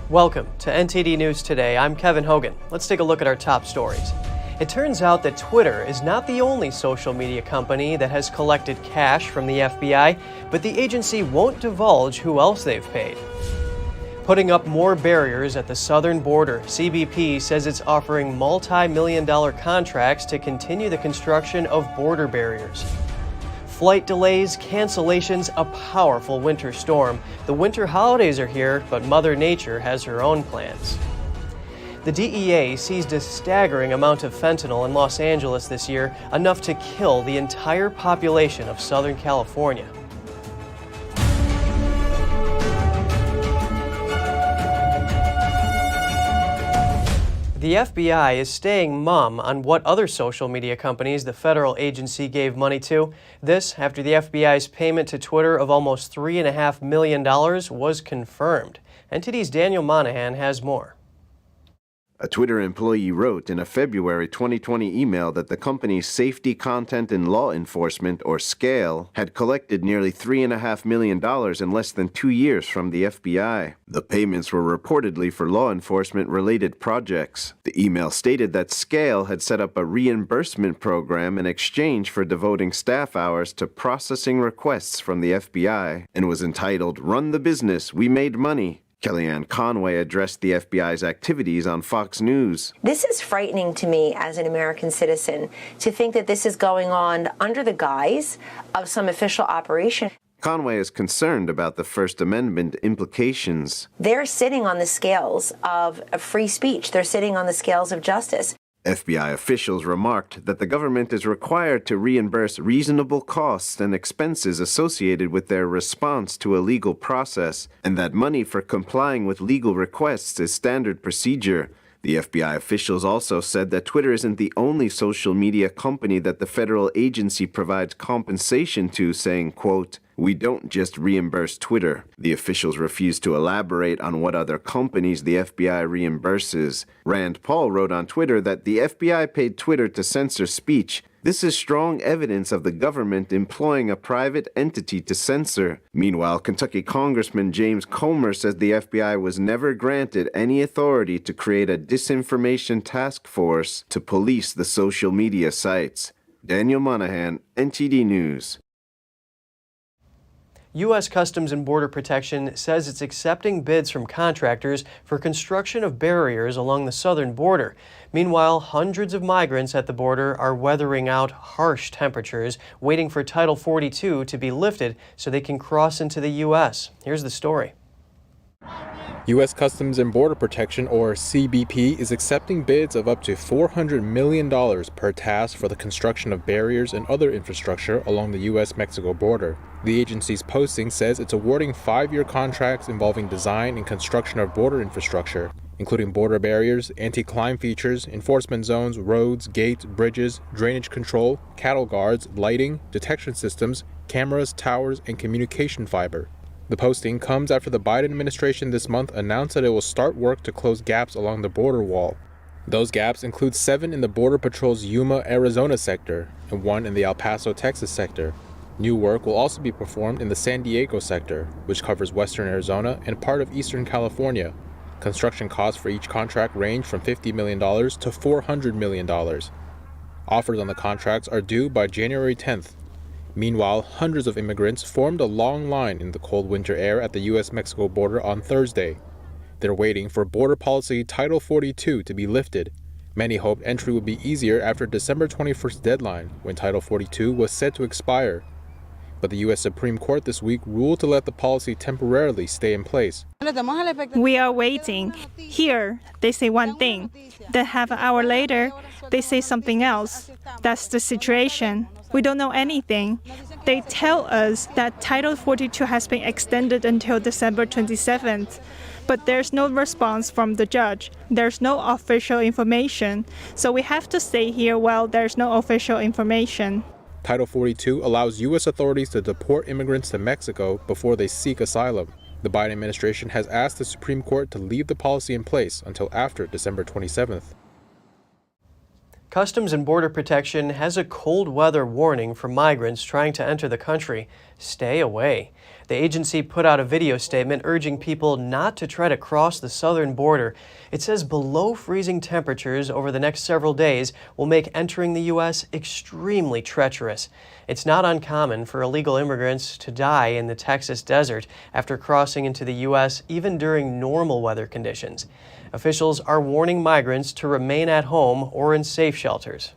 Welcome to NTD News Today. I'm Kevin Hogan. Let's take a look at our top stories. It turns out that Twitter is not the only social media company that has collected cash from the FBI, but the agency won't divulge who else they've paid. Putting up more barriers at the southern border, CBP says it's offering multi-million-dollar contracts to continue the construction of border barriers. Flight delays, cancellations, a powerful winter storm. The winter holidays are here, but Mother Nature has her own plans. The DEA seized a staggering amount of fentanyl in Los Angeles this year, enough to kill the entire population of Southern California. The FBI is staying mum on what other social media companies the federal agency gave money to. This after the FBI's payment to Twitter of almost $3.5 million was confirmed. NTD's Daniel Monahan has more. A Twitter employee wrote in a February 2020 email that the company's Safety, Content, and Law Enforcement, or SCALE, had collected nearly $3.5 million in less than 2 years from the FBI. The payments were reportedly for law enforcement-related projects. The email stated that SCALE had set up a reimbursement program in exchange for devoting staff hours to processing requests from the FBI and was entitled, "Run the Business, We Made Money." Kellyanne Conway addressed the FBI's activities on Fox News. This is frightening to me as an American citizen to think that this is going on under the guise of some official operation. Conway is concerned about the First Amendment implications. They're sitting on the scales of free speech. They're sitting on the scales of justice. FBI officials remarked that the government is required to reimburse reasonable costs and expenses associated with their response to a legal process, and that money for complying with legal requests is standard procedure. The FBI officials also said that Twitter isn't the only social media company that the federal agency provides compensation to, saying, quote, "We don't just reimburse Twitter." The officials refused to elaborate on what other companies the FBI reimburses. Rand Paul wrote on Twitter that the FBI paid Twitter to censor speech. This is strong evidence of the government employing a private entity to censor. Meanwhile, Kentucky Congressman James Comer says the FBI was never granted any authority to create a disinformation task force to police the social media sites. Daniel Monahan, NTD News. U.S. Customs and Border Protection says it's accepting bids from contractors for construction of barriers along the southern border. Meanwhile, hundreds of migrants at the border are weathering out harsh temperatures, waiting for Title 42 to be lifted so they can cross into the U.S. Here's the story. U.S. Customs and Border Protection, or CBP, is accepting bids of up to $400 million per task for the construction of barriers and other infrastructure along the U.S.-Mexico border. The agency's posting says it's awarding 5-year contracts involving design and construction of border infrastructure, including border barriers, anti-climb features, enforcement zones, roads, gates, bridges, drainage control, cattle guards, lighting, detection systems, cameras, towers, and communication fiber. The posting comes after the Biden administration this month announced that it will start work to close gaps along the border wall. Those gaps include 7 in the Border Patrol's Yuma, Arizona sector and 1 in the El Paso, Texas sector. New work will also be performed in the San Diego sector, which covers western Arizona and part of eastern California. Construction costs for each contract range from $50 million to $400 million. Offers on the contracts are due by January 10th. Meanwhile, hundreds of immigrants formed a long line in the cold winter air at the U.S.-Mexico border on Thursday. They're waiting for Border Policy Title 42 to be lifted. Many hoped entry would be easier after December 21st deadline, when Title 42 was set to expire. But the U.S. Supreme Court this week ruled to let the policy temporarily stay in place. We are waiting. Here, they say one thing. Then half an hour later, they say something else. That's the situation. We don't know anything. They tell us that Title 42 has been extended until December 27th, but there's no response from the judge. There's no official information, so we have to stay here while there's no official information. Title 42 allows U.S. authorities to deport immigrants to Mexico before they seek asylum. The Biden administration has asked the Supreme Court to leave the policy in place until after December 27th. Customs and Border Protection has a cold weather warning for migrants trying to enter the country. Stay away. The agency put out a video statement urging people not to try to cross the southern border. It says below freezing temperatures over the next several days will make entering the U.S. extremely treacherous. It's not uncommon for illegal immigrants to die in the Texas desert after crossing into the U.S. even during normal weather conditions. Officials are warning migrants to remain at home or in safe shelters.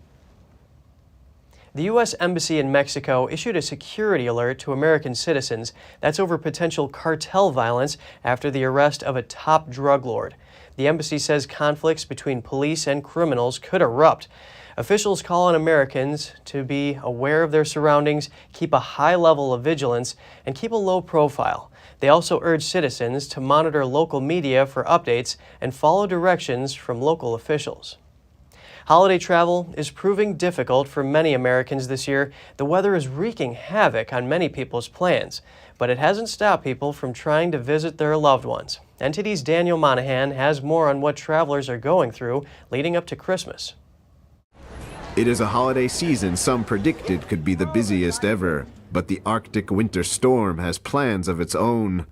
The U.S. Embassy in Mexico issued a security alert to American citizens. That's over potential cartel violence after the arrest of a top drug lord. The embassy says conflicts between police and criminals could erupt. Officials call on Americans to be aware of their surroundings, keep a high level of vigilance, and keep a low profile. They also urge citizens to monitor local media for updates and follow directions from local officials. Holiday travel is proving difficult for many Americans this year. The weather is wreaking havoc on many people's plans, but it hasn't stopped people from trying to visit their loved ones. NTD's Daniel Monahan has more on what travelers are going through leading up to Christmas. It is a holiday season some predicted could be the busiest ever, but the Arctic winter storm has plans of its own.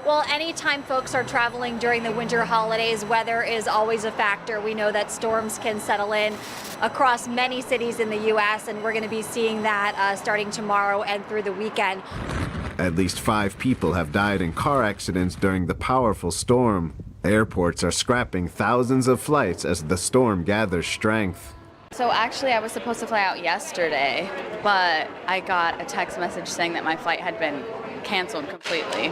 Well, anytime folks are traveling during the winter holidays, weather is always a factor. We know that storms can settle in across many cities in the U.S., and we're going to be seeing that starting tomorrow and through the weekend. At least 5 people have died in car accidents during the powerful storm. Airports are scrapping thousands of flights as the storm gathers strength. So actually I was supposed to fly out yesterday, but I got a text message saying that my flight had been canceled completely.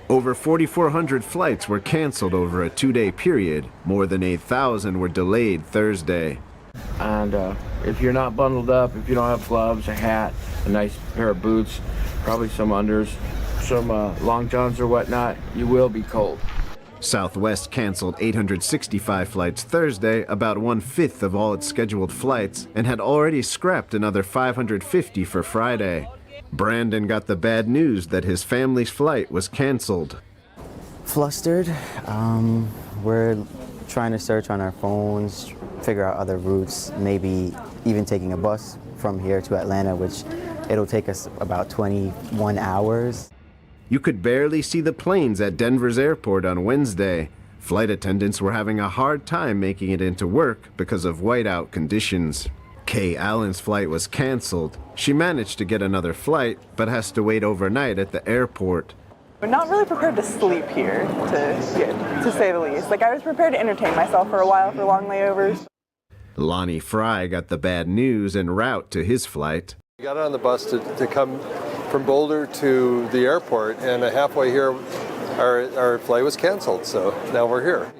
Over 4,400 flights were canceled over a 2-day period. More than 8,000 were delayed Thursday. And if you're not bundled up, if you don't have gloves, a hat, a nice pair of boots, probably some unders, some long johns or whatnot, you will be cold. Southwest canceled 865 flights Thursday, about 1/5 of all its scheduled flights, and had already scrapped another 550 for Friday. Brandon got the bad news that his family's flight was canceled. Flustered. We're trying to search on our phones, figure out other routes, maybe even taking a bus from here to Atlanta, which it'll take us about 21 hours. You could barely see the planes at Denver's airport on Wednesday. Flight attendants were having a hard time making it into work because of whiteout conditions. Kay Allen's flight was canceled. She managed to get another flight, but has to wait overnight at the airport. I'm not really prepared to sleep here, to say the least. Like, I was prepared to entertain myself for a while for long layovers. Lonnie Fry got the bad news en route to his flight. We got on the bus to come from Boulder to the airport, and halfway here our flight was canceled, so now we're here.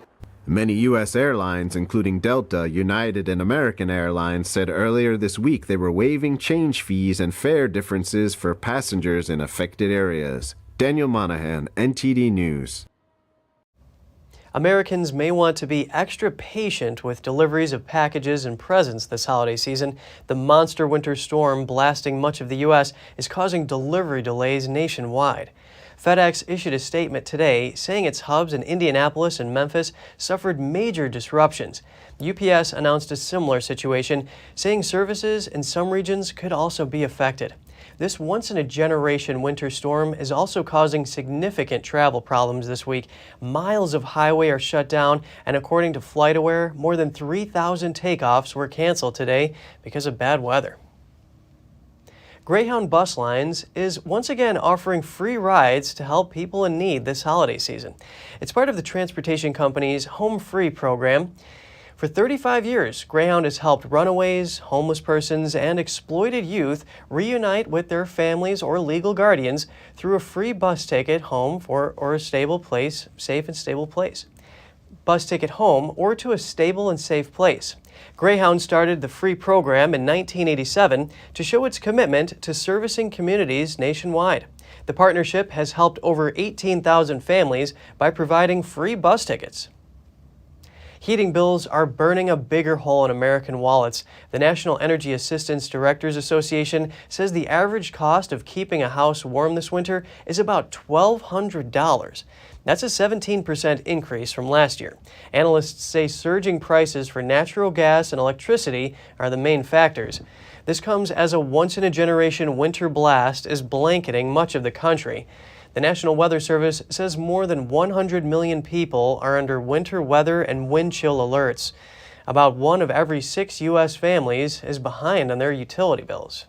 Many U.S. airlines, including Delta, United, and American Airlines, said earlier this week they were waiving change fees and fare differences for passengers in affected areas. Daniel Monahan, NTD News. Americans may want to be extra patient with deliveries of packages and presents this holiday season. The monster winter storm blasting much of the U.S. is causing delivery delays nationwide. FedEx issued a statement today saying its hubs in Indianapolis and Memphis suffered major disruptions. UPS announced a similar situation, saying services in some regions could also be affected. This once-in-a-generation winter storm is also causing significant travel problems this week. Miles of highway are shut down, and according to FlightAware, more than 3,000 takeoffs were canceled today because of bad weather. Greyhound Bus Lines is once again offering free rides to help people in need this holiday season. It's part of the transportation company's Home Free program. For 35 years, Greyhound has helped runaways, homeless persons, and exploited youth reunite with their families or legal guardians through a free bus ticket home or a stable place, safe and stable place. Bus ticket home or to a stable and safe place. Greyhound started the free program in 1987 to show its commitment to servicing communities nationwide. The partnership has helped over 18,000 families by providing free bus tickets. Heating bills are burning a bigger hole in American wallets. The National Energy Assistance Directors Association says the average cost of keeping a house warm this winter is about $1,200. That's a 17% increase from last year. Analysts say surging prices for natural gas and electricity are the main factors. This comes as a once-in-a-generation winter blast is blanketing much of the country. The National Weather Service says more than 100 million people are under winter weather and wind chill alerts. About 1 of every 6 U.S. families is behind on their utility bills.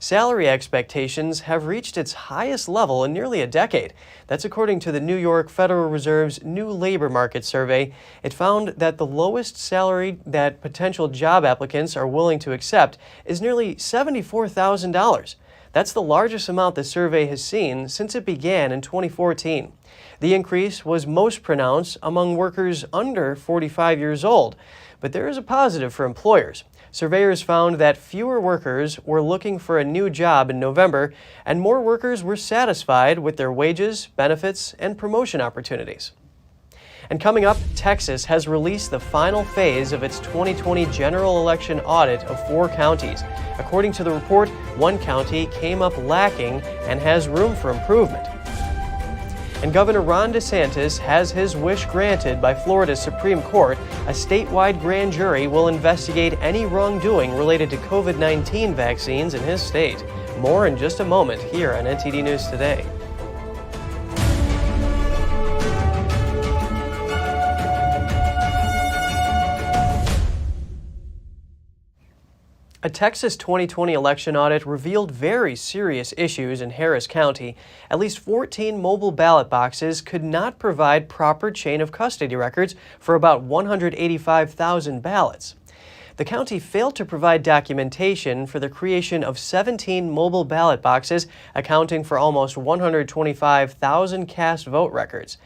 Salary expectations have reached its highest level in nearly a decade. That's according to the New York Federal Reserve's new labor market survey. It found that the lowest salary that potential job applicants are willing to accept is nearly $74,000. That's the largest amount the survey has seen since it began in 2014. The increase was most pronounced among workers under 45 years old, but there is a positive for employers. Surveyors found that fewer workers were looking for a new job in November, and more workers were satisfied with their wages, benefits, and promotion opportunities. And coming up, Texas has released the final phase of its 2020 general election audit of 4 counties. According to the report, 1 county came up lacking and has room for improvement. And Governor Ron DeSantis has his wish granted by Florida's Supreme Court. A statewide grand jury will investigate any wrongdoing related to COVID-19 vaccines in his state. More in just a moment here on NTD News Today. A Texas 2020 election audit revealed very serious issues in Harris County. At least 14 mobile ballot boxes could not provide proper chain of custody records for about 185,000 ballots. The county failed to provide documentation for the creation of 17 mobile ballot boxes, accounting for almost 125,000 cast vote records.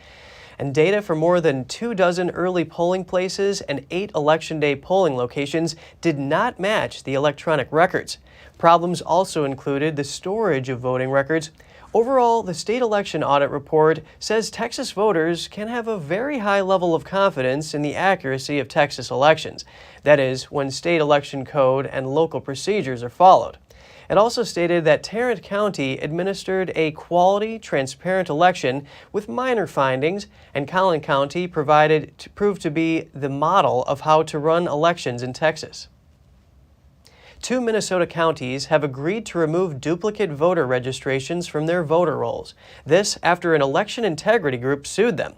And data for more than 24 early polling places and 8 Election Day polling locations did not match the electronic records. Problems also included the storage of voting records. Overall, the state election audit report says Texas voters can have a very high level of confidence in the accuracy of Texas elections. That is, when state election code and local procedures are followed. It also stated that Tarrant County administered a quality, transparent election with minor findings, and Collin County proved to be the model of how to run elections in Texas. 2 Minnesota counties have agreed to remove duplicate voter registrations from their voter rolls. This after an election integrity group sued them.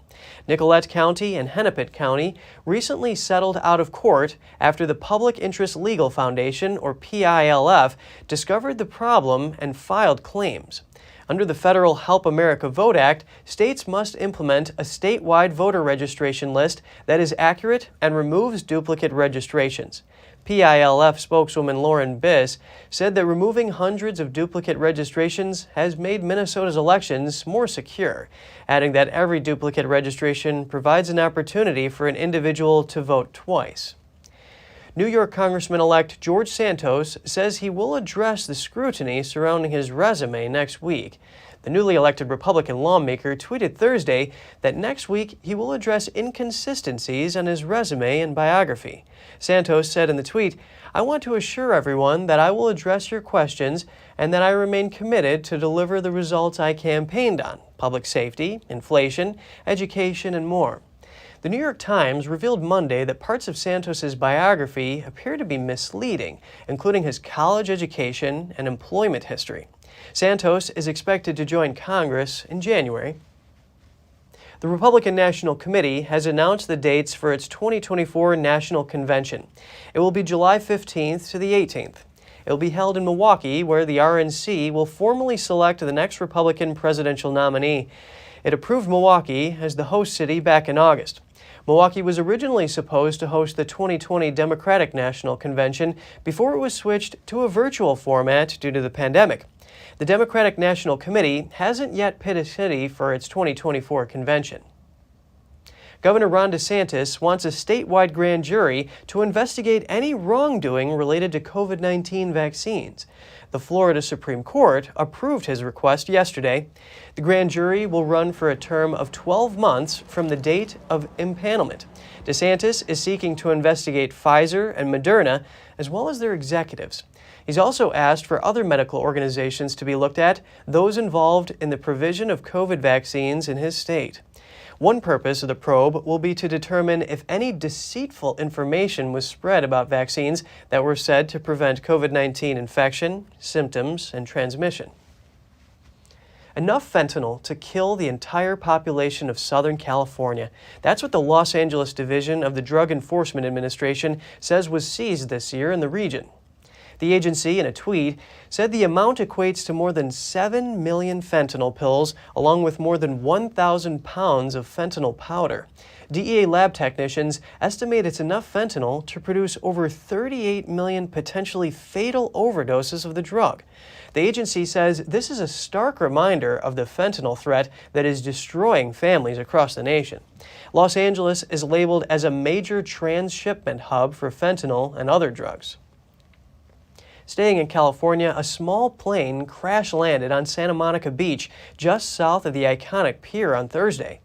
Nicollet County and Hennepin County recently settled out of court after the Public Interest Legal Foundation, or PILF, discovered the problem and filed claims. Under the federal Help America Vote Act, states must implement a statewide voter registration list that is accurate and removes duplicate registrations. PILF spokeswoman Lauren Biss said that removing hundreds of duplicate registrations has made Minnesota's elections more secure, adding that every duplicate registration provides an opportunity for an individual to vote twice. New York Congressman-elect George Santos says he will address the scrutiny surrounding his resume next week. The newly elected Republican lawmaker tweeted Thursday that next week he will address inconsistencies on his resume and biography. Santos said in the tweet, "I want to assure everyone that I will address your questions and that I remain committed to deliver the results I campaigned on: public safety, inflation, education, and more." The New York Times revealed Monday that parts of Santos's biography appear to be misleading, including his college education and employment history. Santos is expected to join Congress in January. The Republican National Committee has announced the dates for its 2024 National Convention. It will be July 15th to the 18th. It will be held in Milwaukee, where the RNC will formally select the next Republican presidential nominee. It approved Milwaukee as the host city back in August. Milwaukee was originally supposed to host the 2020 Democratic National Convention before it was switched to a virtual format due to the pandemic. The Democratic National Committee hasn't yet picked a city for its 2024 convention. Governor Ron DeSantis wants a statewide grand jury to investigate any wrongdoing related to COVID-19 vaccines. The Florida Supreme Court approved his request yesterday. The grand jury will run for a term of 12 months from the date of impanelment. DeSantis is seeking to investigate Pfizer and Moderna, as well as their executives. He's also asked for other medical organizations to be looked at, those involved in the provision of COVID vaccines in his state. One purpose of the probe will be to determine if any deceitful information was spread about vaccines that were said to prevent COVID-19 infection, symptoms, and transmission. Enough fentanyl to kill the entire population of Southern California. That's what the Los Angeles Division of the Drug Enforcement Administration says was seized this year in the region. The agency, in a tweet, said the amount equates to more than 7 million fentanyl pills, along with more than 1,000 pounds of fentanyl powder. DEA lab technicians estimate it's enough fentanyl to produce over 38 million potentially fatal overdoses of the drug. The agency says this is a stark reminder of the fentanyl threat that is destroying families across the nation. Los Angeles is labeled as a major transshipment hub for fentanyl and other drugs. Staying in California, a small plane crash-landed on Santa Monica Beach just south of the iconic pier on Thursday.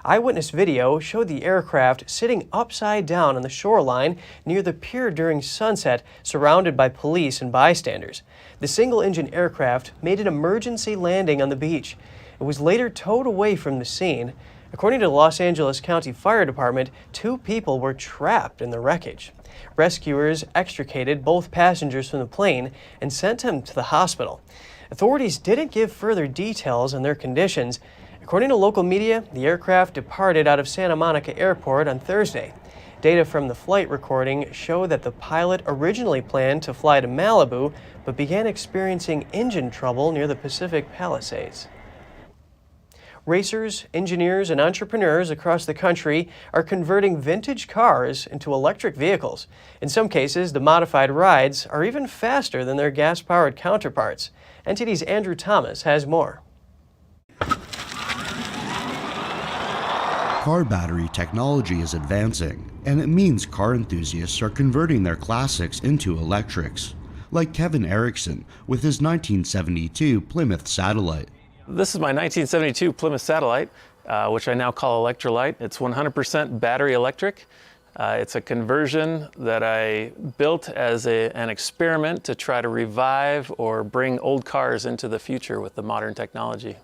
Eyewitness video showed the aircraft sitting upside down on the shoreline near the pier during sunset, surrounded by police and bystanders. The single-engine aircraft made an emergency landing on the beach. It was later towed away from the scene. According to the Los Angeles County Fire Department, 2 people were trapped in the wreckage. Rescuers extricated both passengers from the plane and sent them to the hospital. Authorities didn't give further details on their conditions. According to local media, the aircraft departed out of Santa Monica Airport on Thursday. Data from the flight recording show that the pilot originally planned to fly to Malibu, but began experiencing engine trouble near the Pacific Palisades. Racers, engineers, and entrepreneurs across the country are converting vintage cars into electric vehicles. In some cases, the modified rides are even faster than their gas-powered counterparts. NTD's Andrew Thomas has more. Car battery technology is advancing, and it means car enthusiasts are converting their classics into electrics, like Kevin Erickson with his 1972 Plymouth Satellite. This is my 1972 Plymouth Satellite, which I now call Electrolyte. It's 100% battery electric. It's a conversion that I built as an experiment to try to revive or bring old cars into the future with the modern technology.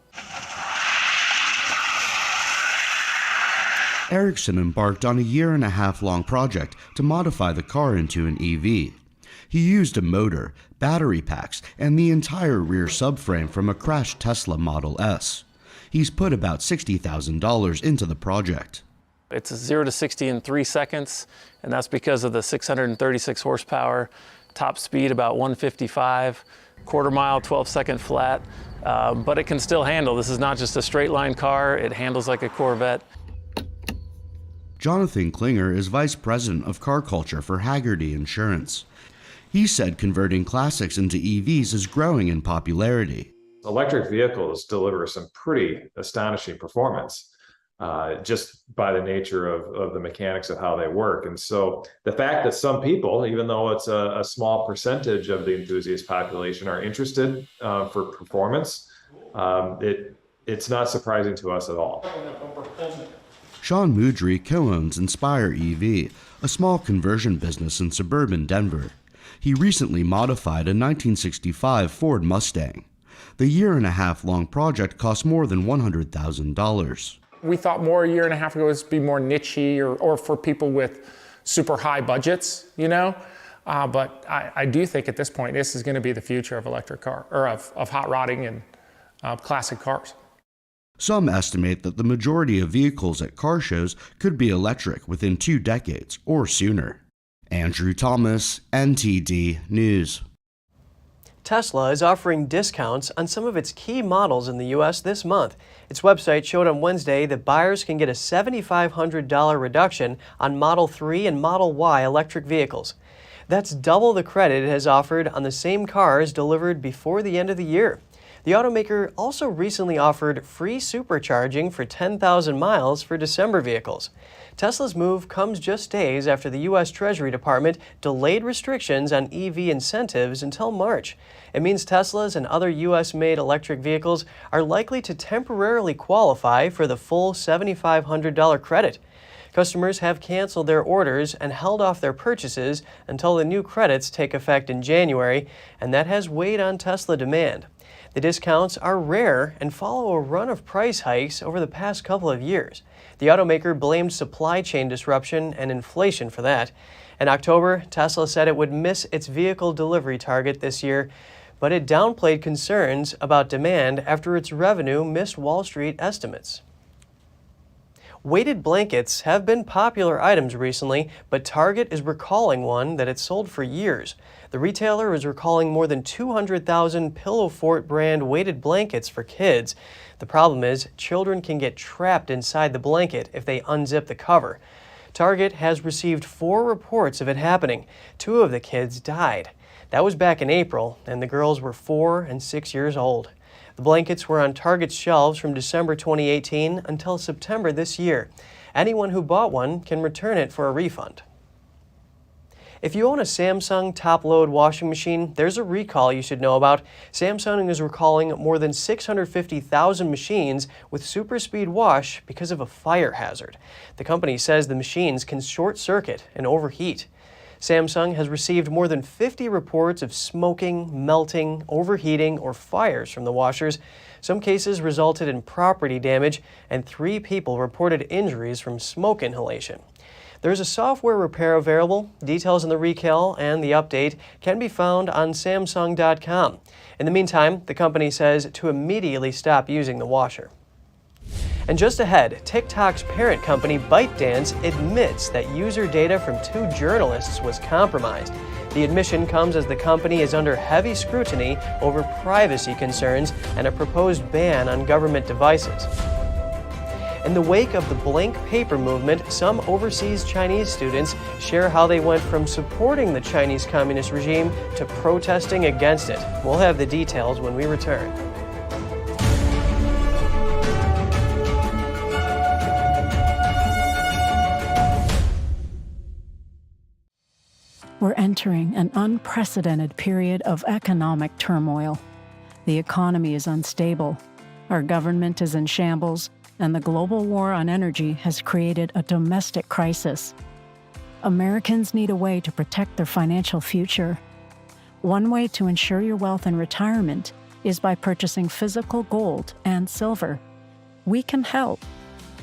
Erickson embarked on a 1.5-year-long project to modify the car into an EV. He used a motor, battery packs, and the entire rear subframe from a crashed Tesla Model S. He's put about $60,000 into the project. It's 0 to 60 in 3 seconds, and that's because of the 636 horsepower, top speed about 155, quarter mile, 12-second flat, but it can still handle. This is not just a straight line car, it handles like a Corvette. Jonathan Klinger is Vice President of Car Culture for Hagerty Insurance. He said converting classics into EVs is growing in popularity. Electric vehicles deliver some pretty astonishing performance just by the nature of the mechanics of how they work. And so the fact that some people, even though it's a small percentage of the enthusiast population, are interested for performance, it's not surprising to us at all. Sean Moudry co-owns Inspire EV, a small conversion business in suburban Denver. He recently modified a 1965 Ford Mustang. The 1.5-year-long project cost more than $100,000. We thought more a 1.5 years ago was be more niche-y or for people with super high budgets, you know? But I do think at this point, this is going to be the future of electric car, or of hot rodding and classic cars. Some estimate that the majority of vehicles at car shows could be electric within 2 decades or sooner. Andrew Thomas, NTD News. Tesla is offering discounts on some of its key models in the U.S. this month. Its website showed on Wednesday that buyers can get a $7,500 reduction on Model 3 and Model Y electric vehicles. That's double the credit it has offered on the same cars delivered before the end of the year. The automaker also recently offered free supercharging for 10,000 miles for December vehicles. Tesla's move comes just days after the U.S. Treasury Department delayed restrictions on EV incentives until March. It means Teslas and other U.S.-made electric vehicles are likely to temporarily qualify for the full $7,500 credit. Customers have canceled their orders and held off their purchases until the new credits take effect in January, and that has weighed on Tesla demand. The discounts are rare and follow a run of price hikes over the past couple of years. The automaker blamed supply chain disruption and inflation for that. In October, Tesla said it would miss its vehicle delivery target this year, but it downplayed concerns about demand after its revenue missed Wall Street estimates. Weighted blankets have been popular items recently, but Target is recalling one that it sold for years. The retailer is recalling more than 200,000 Pillow Fort brand weighted blankets for kids. The problem is children can get trapped inside the blanket if they unzip the cover. Target has received 4 reports of it happening. 2 of the kids died. That was back in April, and the girls were 4 and 6 years old. The blankets were on Target's shelves from December 2018 until September this year. Anyone who bought one can return it for a refund. If you own a Samsung top-load washing machine, there's a recall you should know about. Samsung is recalling more than 650,000 machines with super speed wash because of a fire hazard. The company says the machines can short-circuit and overheat. Samsung has received more than 50 reports of smoking, melting, overheating, or fires from the washers. Some cases resulted in property damage, and 3 people reported injuries from smoke inhalation. There's a software repair available. Details on the recall and the update can be found on Samsung.com. In the meantime, the company says to immediately stop using the washer. And just ahead, TikTok's parent company Bytedance admits that user data from 2 journalists was compromised. The admission comes as the company is under heavy scrutiny over privacy concerns and a proposed ban on government devices. In the wake of the blank paper movement, some overseas Chinese students share how they went from supporting the Chinese communist regime to protesting against it. We'll have the details when we return. We're entering an unprecedented period of economic turmoil. The economy is unstable, our government is in shambles, and the global war on energy has created a domestic crisis. Americans need a way to protect their financial future. One way to ensure your wealth in retirement is by purchasing physical gold and silver. We can help.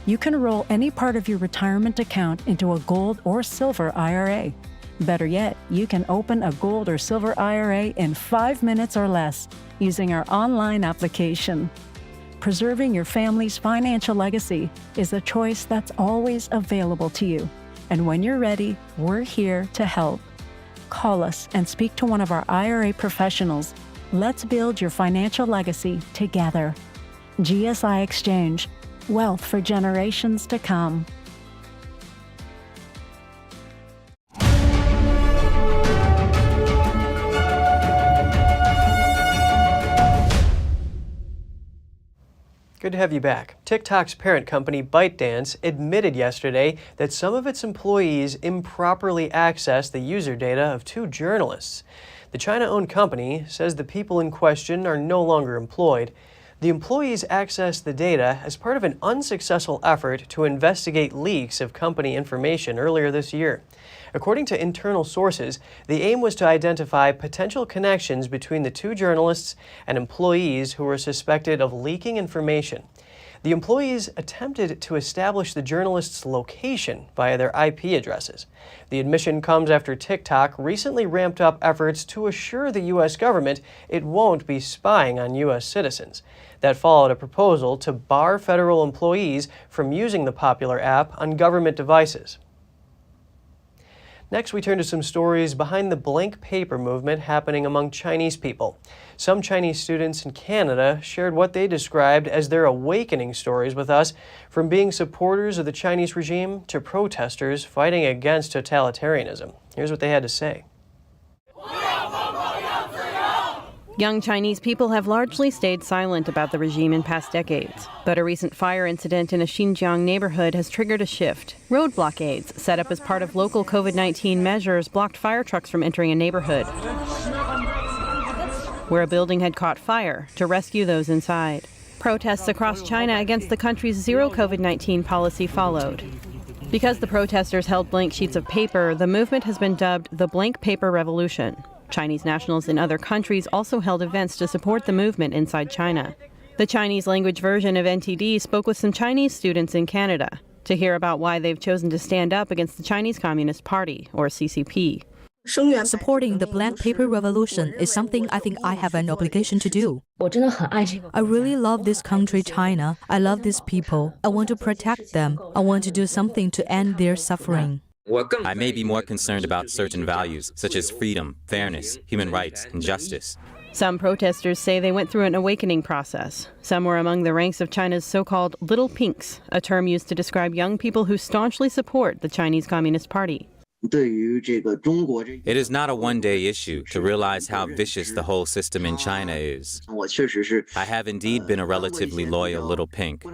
You can roll any part of your retirement account into a gold or silver IRA. Better yet, you can open a gold or silver IRA in 5 minutes or less using our online application. Preserving your family's financial legacy is a choice that's always available to you. And when you're ready, we're here to help. Call us and speak to one of our IRA professionals. Let's build your financial legacy together. GSI Exchange, wealth for generations to come. Good to have you back. TikTok's parent company Bytedance admitted yesterday that some of its employees improperly accessed the user data of 2 journalists. The China-owned company says the people in question are no longer employed. The employees accessed the data as part of an unsuccessful effort to investigate leaks of company information earlier this year. According to internal sources, the aim was to identify potential connections between the 2 journalists and employees who were suspected of leaking information. The employees attempted to establish the journalists' location via their IP addresses. The admission comes after TikTok recently ramped up efforts to assure the U.S. government it won't be spying on U.S. citizens. That followed a proposal to bar federal employees from using the popular app on government devices. Next, we turn to some stories behind the blank paper movement happening among Chinese people. Some Chinese students in Canada shared what they described as their awakening stories with us, from being supporters of the Chinese regime to protesters fighting against totalitarianism. Here's what they had to say. Young Chinese people have largely stayed silent about the regime in past decades, but a recent fire incident in a Xinjiang neighborhood has triggered a shift. Road blockades, set up as part of local COVID-19 measures, blocked fire trucks from entering a neighborhood where a building had caught fire to rescue those inside. Protests across China against the country's zero COVID-19 policy followed. Because the protesters held blank sheets of paper, the movement has been dubbed the Blank Paper Revolution. Chinese nationals in other countries also held events to support the movement inside China. The Chinese language version of NTD spoke with some Chinese students in Canada to hear about why they've chosen to stand up against the Chinese Communist Party, or CCP. Supporting the Blank Paper Revolution is something I think I have an obligation to do. I really love this country, China. I love these people. I want to protect them. I want to do something to end their suffering. I may be more concerned about certain values, such as freedom, fairness, human rights, and justice. Some protesters say they went through an awakening process. Some were among the ranks of China's so-called Little Pinks, a term used to describe young people who staunchly support the Chinese Communist Party. It is not a one-day issue to realize how vicious the whole system in China is. I have indeed been a relatively loyal little pink,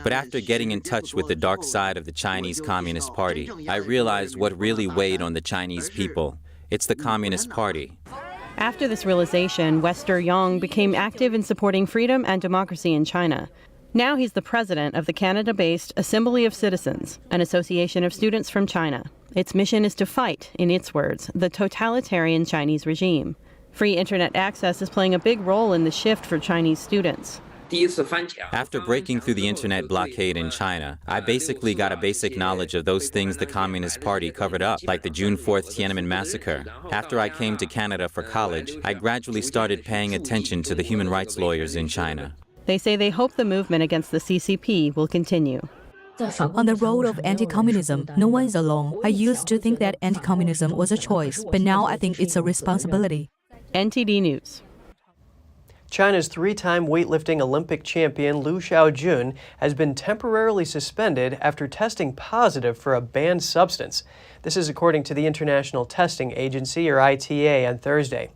but after getting in touch with the dark side of the Chinese Communist Party, I realized what really weighed on the Chinese people. It's the Communist Party. After this realization, Wester Yang became active in supporting freedom and democracy in China. Now he's the president of the Canada-based Assembly of Citizens, an association of students from China. Its mission is to fight, in its words, the totalitarian Chinese regime. Free internet access is playing a big role in the shift for Chinese students. After breaking through the internet blockade in China, I basically got a basic knowledge of those things the Communist Party covered up, like the June 4th Tiananmen massacre. After I came to Canada for college, I gradually started paying attention to the human rights lawyers in China. They say they hope the movement against the CCP will continue. On the road of anti-communism, no one is alone. I used to think that anti-communism was a choice, but now I think it's a responsibility. NTD News. China's three-time weightlifting Olympic champion Liu Xiaojun has been temporarily suspended after testing positive for a banned substance. This is according to the International Testing Agency, or ITA, on Thursday.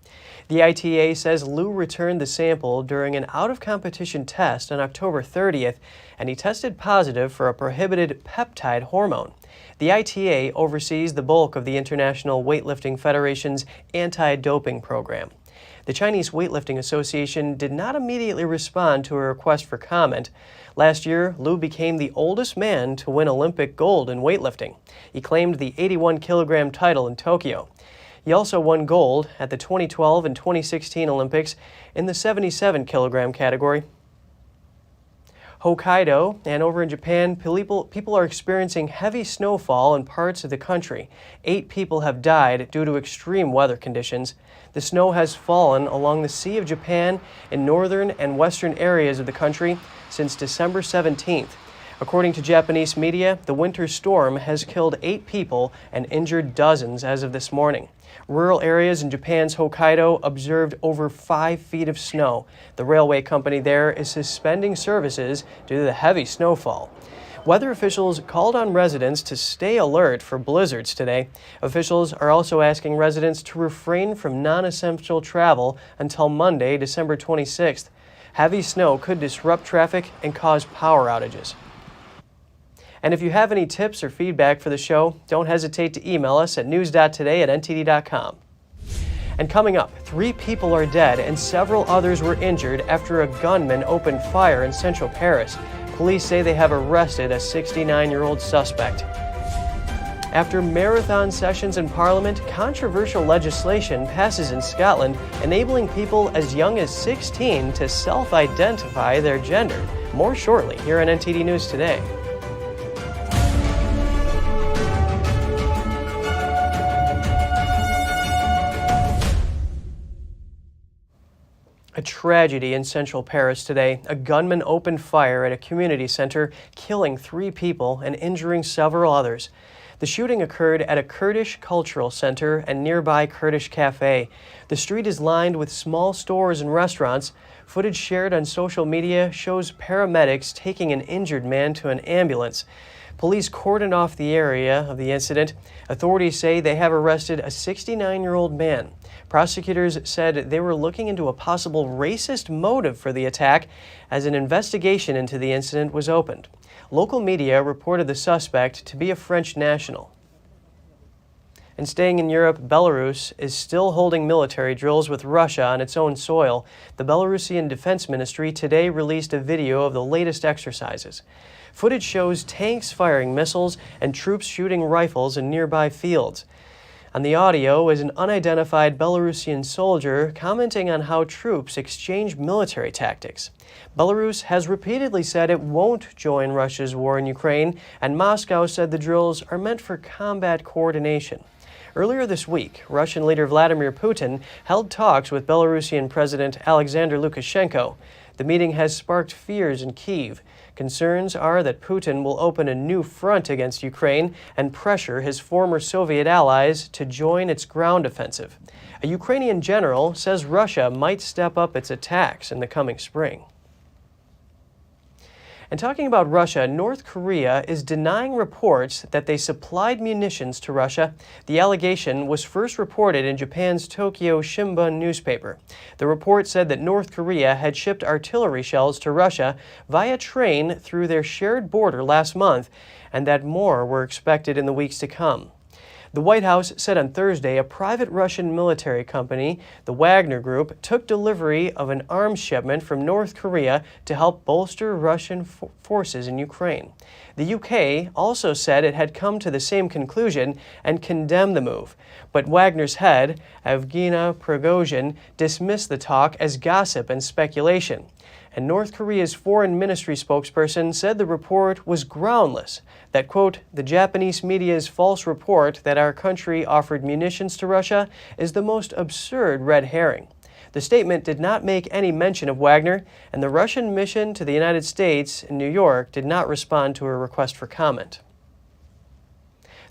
The ITA says Liu returned the sample during an out-of-competition test on October 30th, and he tested positive for a prohibited peptide hormone. The ITA oversees the bulk of the International Weightlifting Federation's anti-doping program. The Chinese Weightlifting Association did not immediately respond to a request for comment. Last year, Liu became the oldest man to win Olympic gold in weightlifting. He claimed the 81-kilogram title in Tokyo. He also won gold at the 2012 and 2016 Olympics in the 77-kilogram category. Hokkaido and over in Japan, people are experiencing heavy snowfall in parts of the country. 8 people have died due to extreme weather conditions. The snow has fallen along the Sea of Japan in northern and western areas of the country since December 17th. According to Japanese media, the winter storm has killed 8 people and injured dozens as of this morning. Rural areas in Japan's Hokkaido observed over 5 feet of snow. The railway company there is suspending services due to the heavy snowfall. Weather officials called on residents to stay alert for blizzards today. Officials are also asking residents to refrain from non-essential travel until Monday, December 26th. Heavy snow could disrupt traffic and cause power outages. And if you have any tips or feedback for the show, don't hesitate to email us at news.today@ntd.com. And coming up, 3 people are dead and several others were injured after a gunman opened fire in central Paris. Police say they have arrested a 69-year-old suspect. After marathon sessions in Parliament, controversial legislation passes in Scotland, enabling people as young as 16 to self-identify their gender. More shortly here on NTD News Today. A tragedy in central Paris today. A gunman opened fire at a community center, killing 3 people and injuring several others. The shooting occurred at a Kurdish cultural center and nearby Kurdish cafe. The street is lined with small stores and restaurants. Footage shared on social media shows paramedics taking an injured man to an ambulance. Police cordoned off the area of the incident. Authorities say they have arrested a 69-year-old man. Prosecutors said they were looking into a possible racist motive for the attack as an investigation into the incident was opened. Local media reported the suspect to be a French national. And staying in Europe, Belarus is still holding military drills with Russia on its own soil. The Belarusian Defense Ministry today released a video of the latest exercises. Footage shows tanks firing missiles and troops shooting rifles in nearby fields. On the audio is an unidentified Belarusian soldier commenting on how troops exchange military tactics. Belarus has repeatedly said it won't join Russia's war in Ukraine, and Moscow said the drills are meant for combat coordination. Earlier this week, Russian leader Vladimir Putin held talks with Belarusian President Alexander Lukashenko. The meeting has sparked fears in Kyiv. Concerns are that Putin will open a new front against Ukraine and pressure his former Soviet allies to join its ground offensive. A Ukrainian general says Russia might step up its attacks in the coming spring. And talking about Russia, North Korea is denying reports that they supplied munitions to Russia. The allegation was first reported in Japan's Tokyo Shimbun newspaper. The report said that North Korea had shipped artillery shells to Russia via train through their shared border last month, and that more were expected in the weeks to come. The White House said on Thursday a private Russian military company, the Wagner Group, took delivery of an arms shipment from North Korea to help bolster Russian forces in Ukraine. The UK also said it had come to the same conclusion and condemned the move. But Wagner's head, Evgeny Prigozhin, dismissed the talk as gossip and speculation. And North Korea's foreign ministry spokesperson said the report was groundless, that, quote, the Japanese media's false report that our country offered munitions to Russia is the most absurd red herring. The statement did not make any mention of Wagner, and the Russian mission to the United States in New York did not respond to a request for comment.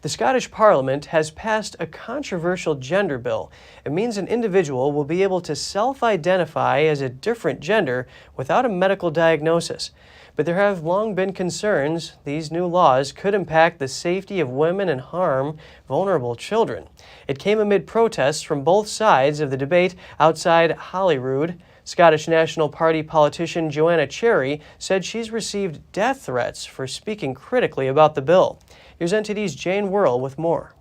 The Scottish Parliament has passed a controversial gender bill. It means an individual will be able to self-identify as a different gender without a medical diagnosis. But there have long been concerns these new laws could impact the safety of women and harm vulnerable children. It came amid protests from both sides of the debate outside Holyrood. Scottish National Party politician Joanna Cherry said she's received death threats for speaking critically about the bill. Here's NTD's Jane Worrell with more.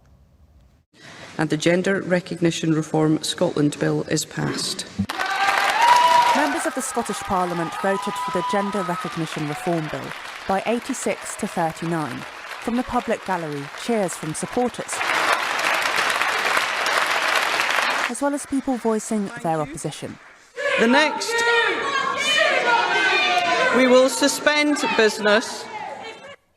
And the Gender Recognition Reform Scotland Bill is passed. Members of the Scottish Parliament voted for the Gender Recognition Reform Bill by 86 to 39. From the public gallery, cheers from supporters, as well as people voicing their opposition. The next, we will suspend business.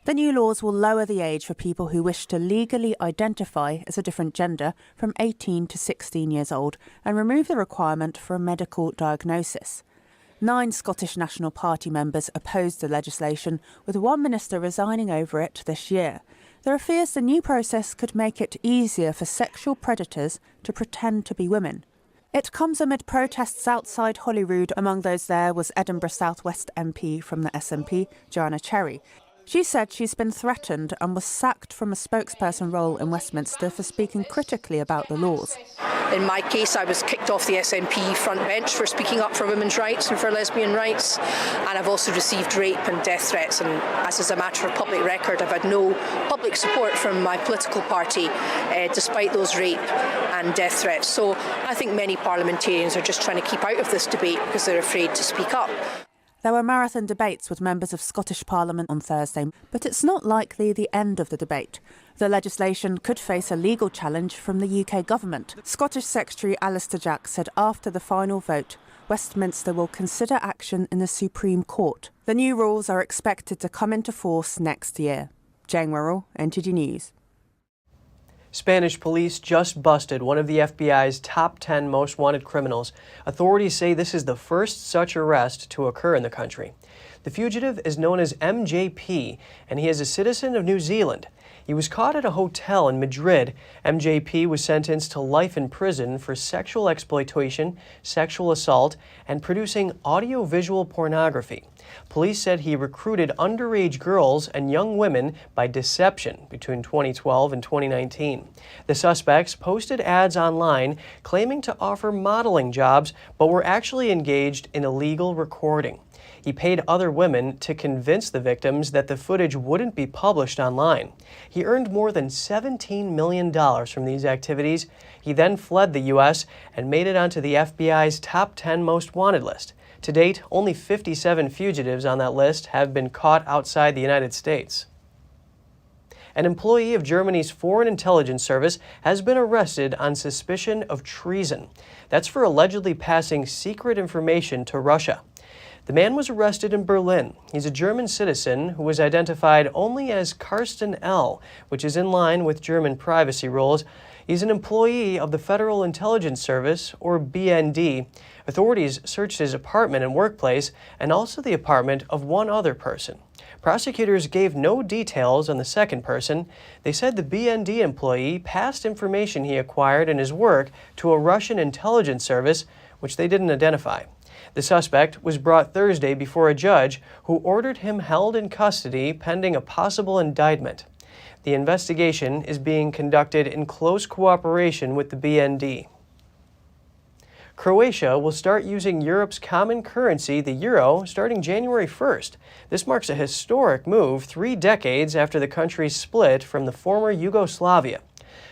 The new laws will lower the age for people who wish to legally identify as a different gender from 18 to 16 years old and remove the requirement for a medical diagnosis. 9 Scottish National Party members opposed the legislation, with one minister resigning over it this year. There are fears the new process could make it easier for sexual predators to pretend to be women. It comes amid protests outside Holyrood. Among those there was Edinburgh South West MP from the SNP, Joanna Cherry. She said she's been threatened and was sacked from a spokesperson role in Westminster for speaking critically about the laws. In my case, I was kicked off the SNP front bench for speaking up for women's rights and for lesbian rights, and I've also received rape and death threats, and as is a matter of public record, I've had no public support from my political party despite those rape and death threats. So I think many parliamentarians are just trying to keep out of this debate because they're afraid to speak up. There were marathon debates with members of Scottish Parliament on Thursday, but it's not likely the end of the debate. The legislation could face a legal challenge from the UK government. Scottish Secretary Alistair Jack said after the final vote, Westminster will consider action in the Supreme Court. The new rules are expected to come into force next year. Jane Worrell, NTD News. Spanish police just busted one of the FBI's top 10 most wanted criminals. Authorities say this is the first such arrest to occur in the country. The fugitive is known as MJP, and he is a citizen of New Zealand. He was caught at a hotel in Madrid. MJP was sentenced to life in prison for sexual exploitation, sexual assault, and producing audiovisual pornography. Police said he recruited underage girls and young women by deception between 2012 and 2019. The suspects posted ads online claiming to offer modeling jobs, but were actually engaged in illegal recording. He paid other women to convince the victims that the footage wouldn't be published online. He earned more than $17 million from these activities. He then fled the U.S. and made it onto the FBI's top 10 most wanted list. To date, only 57 fugitives on that list have been caught outside the United States. An employee of Germany's Foreign Intelligence Service has been arrested on suspicion of treason. That's for allegedly passing secret information to Russia. The man was arrested in Berlin. He's a German citizen who was identified only as Carsten L., which is in line with German privacy rules. He's an employee of the Federal Intelligence Service, or BND. Authorities searched his apartment and workplace, and also the apartment of one other person. Prosecutors gave no details on the second person. They said the BND employee passed information he acquired in his work to a Russian intelligence service, which they didn't identify. The suspect was brought Thursday before a judge who ordered him held in custody pending a possible indictment. The investigation is being conducted in close cooperation with the BND. Croatia will start using Europe's common currency, the euro, starting January 1st. This marks a historic move 3 decades after the country split from the former Yugoslavia.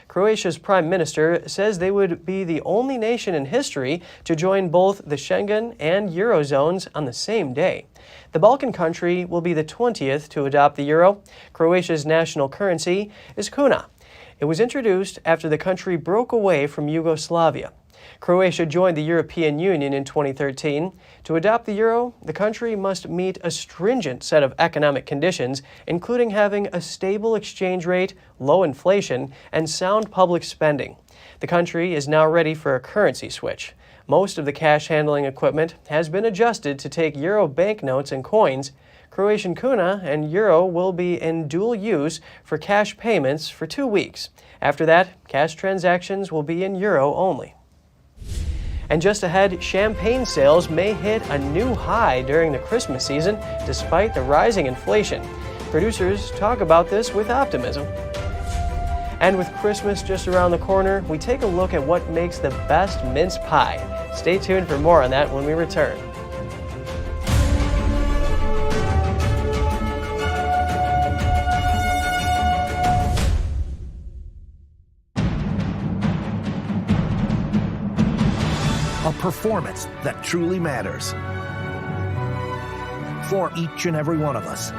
Croatia's prime minister says they would be the only nation in history to join both the Schengen and Eurozones on the same day. The Balkan country will be the 20th to adopt the euro. Croatia's national currency is kuna. It was introduced after the country broke away from Yugoslavia. Croatia joined the European Union in 2013. To adopt the euro, the country must meet a stringent set of economic conditions, including having a stable exchange rate, low inflation, and sound public spending. The country is now ready for a currency switch. Most of the cash handling equipment has been adjusted to take euro banknotes and coins. Croatian kuna and euro will be in dual use for cash payments for 2 weeks. After that, cash transactions will be in euro only. And just ahead, champagne sales may hit a new high during the Christmas season, despite the rising inflation. Producers talk about this with optimism. And with Christmas just around the corner, we take a look at what makes the best mince pie. Stay tuned for more on that when we return. A performance that truly matters for each and every one of us.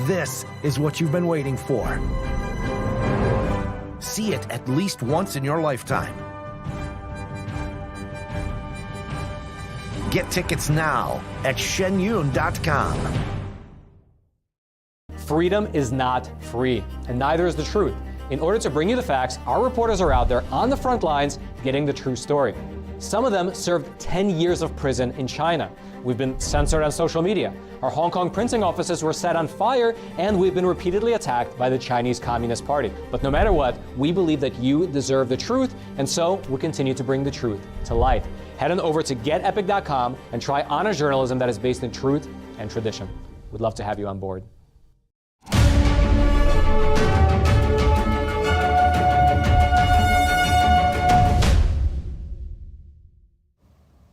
This is what you've been waiting for. See it at least once in your lifetime. Get tickets now at shenyun.com. Freedom is not free, and neither is the truth. In order to bring you the facts, our reporters are out there on the front lines getting the true story. Some of them served 10 years of prison in China. We've been censored on social media. Our Hong Kong printing offices were set on fire, and we've been repeatedly attacked by the Chinese Communist Party. But no matter what, we believe that you deserve the truth, and so we continue to bring the truth to light. Head on over to getepic.com and try honest journalism that is based in truth and tradition. We'd love to have you on board.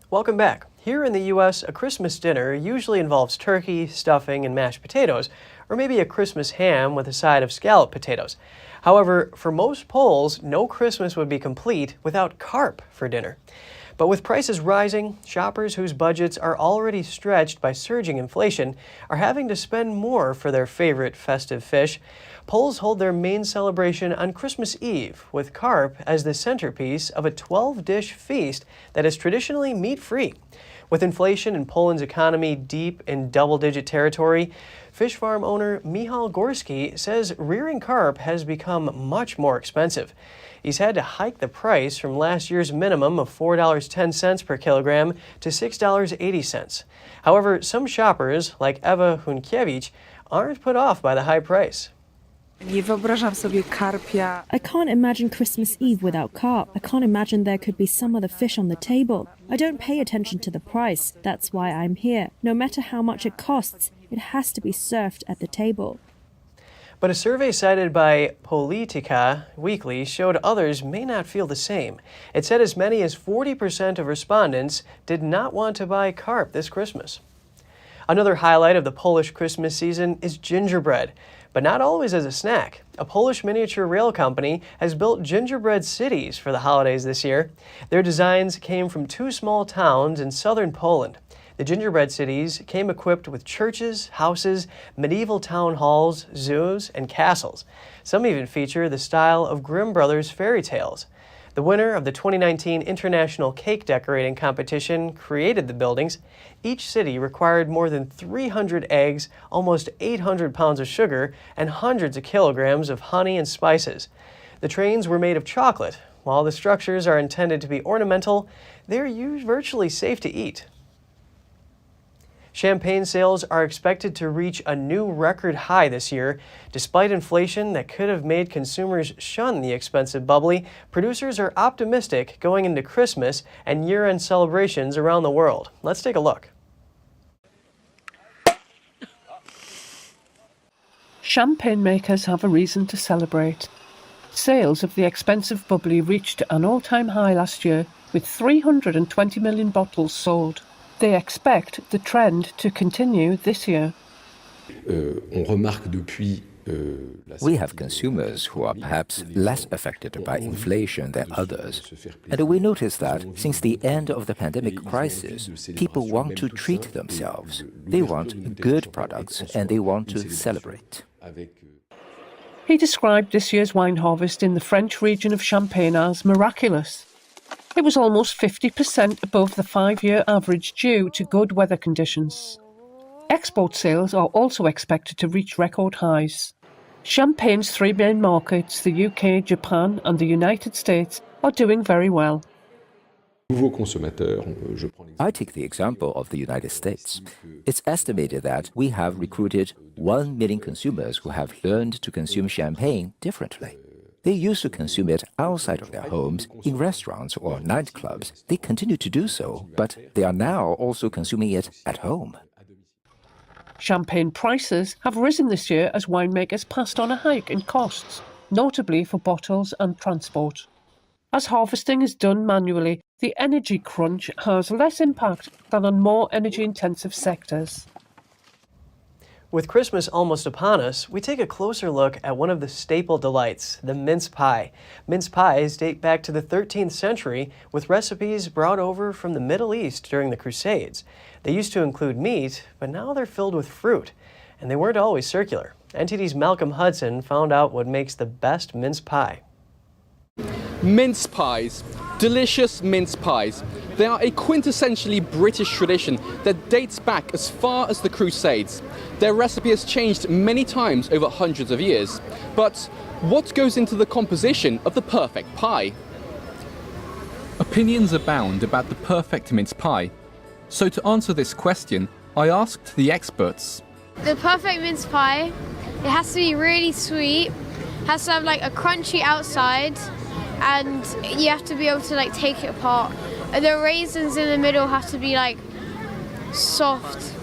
Welcome back. Here in the U.S., a Christmas dinner usually involves turkey, stuffing, and mashed potatoes, or maybe a Christmas ham with a side of scalloped potatoes. However, for most Poles, no Christmas would be complete without carp for dinner. But with prices rising, shoppers whose budgets are already stretched by surging inflation are having to spend more for their favorite festive fish. Poles hold their main celebration on Christmas Eve, with carp as the centerpiece of a 12-dish feast that is traditionally meat-free. With inflation and Poland's economy deep in double-digit territory, fish farm owner Michal Gorski says rearing carp has become much more expensive. He's had to hike the price from last year's minimum of $4.10 per kilogram to $6.80. However, some shoppers, like Eva Hunkiewicz, aren't put off by the high price. I can't imagine Christmas Eve without carp. I can't imagine there could be some other fish on the table. I don't pay attention to the price. That's why I'm here. No matter how much it costs, it has to be served at the table. But a survey cited by Politica Weekly showed others may not feel the same. It said as many as 40% of respondents did not want to buy carp this Christmas. Another highlight of the Polish Christmas season is gingerbread, but not always as a snack. A Polish miniature rail company has built gingerbread cities for the holidays this year. Their designs came from 2 small towns in southern Poland. The gingerbread cities came equipped with churches, houses, medieval town halls, zoos, and castles. Some even feature the style of Grimm Brothers fairy tales. The winner of the 2019 International Cake Decorating Competition created the buildings. Each city required more than 300 eggs, almost 800 pounds of sugar, and hundreds of kilograms of honey and spices. The trains were made of chocolate. While the structures are intended to be ornamental, they're virtually safe to eat. Champagne sales are expected to reach a new record high this year. Despite inflation that could have made consumers shun the expensive bubbly, producers are optimistic going into Christmas and year-end celebrations around the world. Let's take a look. Champagne makers have a reason to celebrate. Sales of the expensive bubbly reached an all-time high last year, with 320 million bottles sold. They expect the trend to continue this year. We have consumers who are perhaps less affected by inflation than others. And we notice that since the end of the pandemic crisis, people want to treat themselves. They want good products and they want to celebrate. He described this year's wine harvest in the French region of Champagne as miraculous. It was almost 50% above the 5-year average due to good weather conditions. Export sales are also expected to reach record highs. Champagne's 3 main markets, the UK, Japan and the United States, are doing very well. I take the example of the United States. It's estimated that we have recruited 1 million consumers who have learned to consume champagne differently. They used to consume it outside of their homes, in restaurants or nightclubs. They continue to do so, but they are now also consuming it at home. Champagne prices have risen this year as winemakers passed on a hike in costs, notably for bottles and transport. As harvesting is done manually, the energy crunch has less impact than on more energy-intensive sectors. With Christmas almost upon us, we take a closer look at one of the staple delights, the mince pie. Mince pies date back to the 13th century with recipes brought over from the Middle East during the Crusades. They used to include meat, but now they're filled with fruit, and they weren't always circular. NTD's Malcolm Hudson found out what makes the best mince pie. Mince pies. Delicious mince pies. They are a quintessentially British tradition that dates back as far as the Crusades. Their recipe has changed many times over hundreds of years. But what goes into the composition of the perfect pie? Opinions abound about the perfect mince pie. So to answer this question, I asked the experts. The perfect mince pie, it has to be really sweet, has to have like a crunchy outside, and you have to be able to like take it apart. And the raisins in the middle have to be like soft,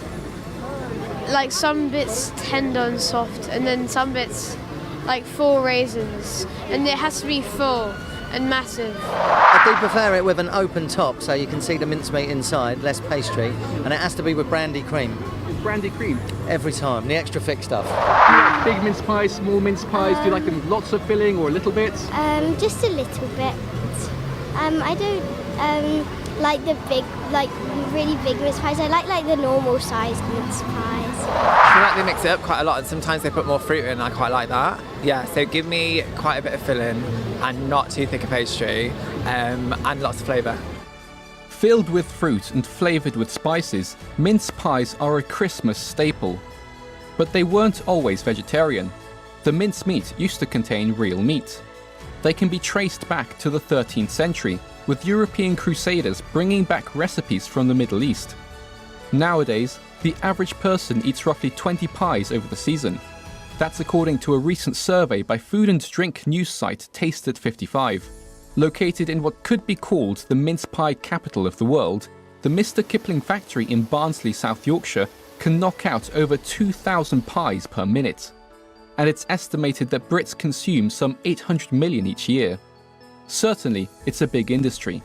like some bits tender and soft, and then some bits like full raisins, and it has to be full and massive. I do prefer it with an open top so you can see the mincemeat inside, less pastry, and it has to be with brandy cream. Brandy cream? Every time, the extra thick stuff. Do you like big mince pies, small mince pies? Do you like them with lots of filling or a little bit? Just a little bit. I don't like the big, like really big mince pies. I like the normal sized mince pies. I feel like they mix it up quite a lot, and sometimes they put more fruit in, and I quite like that. Yeah, so give me quite a bit of filling and not too thick a pastry, and lots of flavour. Filled with fruit and flavoured with spices, mince pies are a Christmas staple. But they weren't always vegetarian. The mince meat used to contain real meat. They can be traced back to the 13th century, with European crusaders bringing back recipes from the Middle East. Nowadays, the average person eats roughly 20 pies over the season. That's according to a recent survey by food and drink news site Tasted 55. Located in what could be called the mince pie capital of the world, the Mr. Kipling factory in Barnsley, South Yorkshire, can knock out over 2,000 pies per minute. And it's estimated that Brits consume some 800 million each year. Certainly, it's a big industry.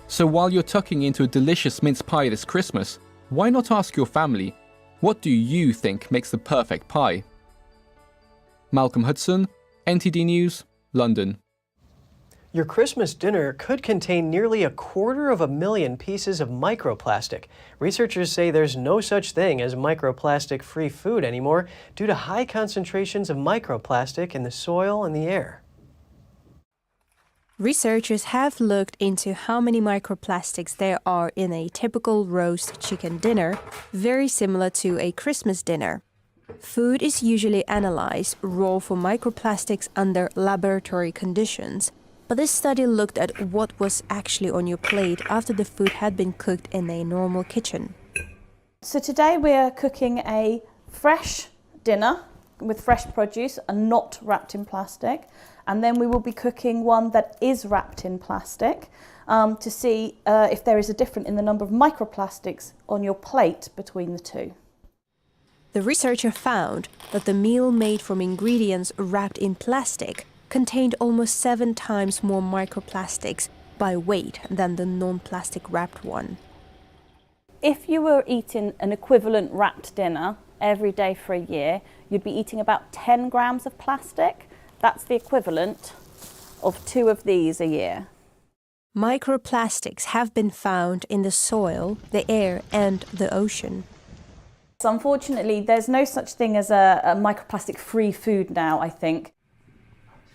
So while you're tucking into a delicious mince pie this Christmas, why not ask your family, what do you think makes the perfect pie? Malcolm Hudson, NTD News, London. Your Christmas dinner could contain nearly 250,000 pieces of microplastic. Researchers say there's no such thing as microplastic-free food anymore due to high concentrations of microplastic in the soil and the air. Researchers have looked into how many microplastics there are in a typical roast chicken dinner, very similar to a Christmas dinner. Food is usually analyzed raw for microplastics under laboratory conditions. But this study looked at what was actually on your plate after the food had been cooked in a normal kitchen. So today we're cooking a fresh dinner with fresh produce and not wrapped in plastic. And then we will be cooking one that is wrapped in plastic to see if there is a difference in the number of microplastics on your plate between the two. The researcher found that the meal made from ingredients wrapped in plastic contained almost 7 times more microplastics by weight than the non-plastic wrapped one. If you were eating an equivalent wrapped dinner every day for a year, you'd be eating about 10 grams of plastic. That's the equivalent of 2 of these a year. Microplastics have been found in the soil, the air, and the ocean. So unfortunately, there's no such thing as a microplastic-free food now, I think.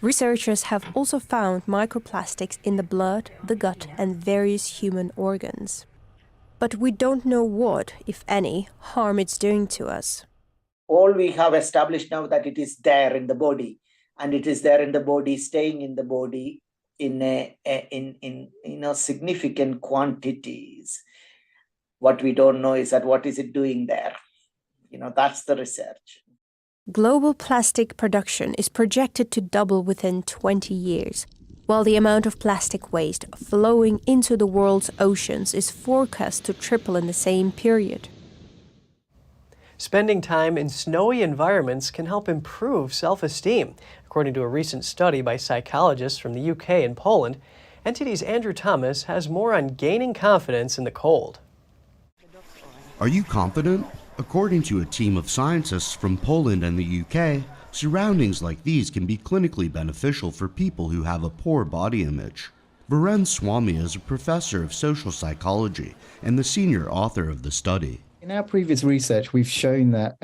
Researchers have also found microplastics in the blood, the gut, and various human organs. But we don't know what, if any, harm it's doing to us. All we have established now that it is there in the body, and it is there in the body, staying in the body in significant quantities. What we don't know is that what is it doing there? That's the research. Global plastic production is projected to double within 20 years, while the amount of plastic waste flowing into the world's oceans is forecast to triple in the same period. Spending time in snowy environments can help improve self-esteem. According to a recent study by psychologists from the UK and Poland, NTD's Andrew Thomas has more on gaining confidence in the cold. Are you confident? According to a team of scientists from Poland and the UK, surroundings like these can be clinically beneficial for people who have a poor body image. Viren Swamy is a professor of social psychology and the senior author of the study. In our previous research, we've shown that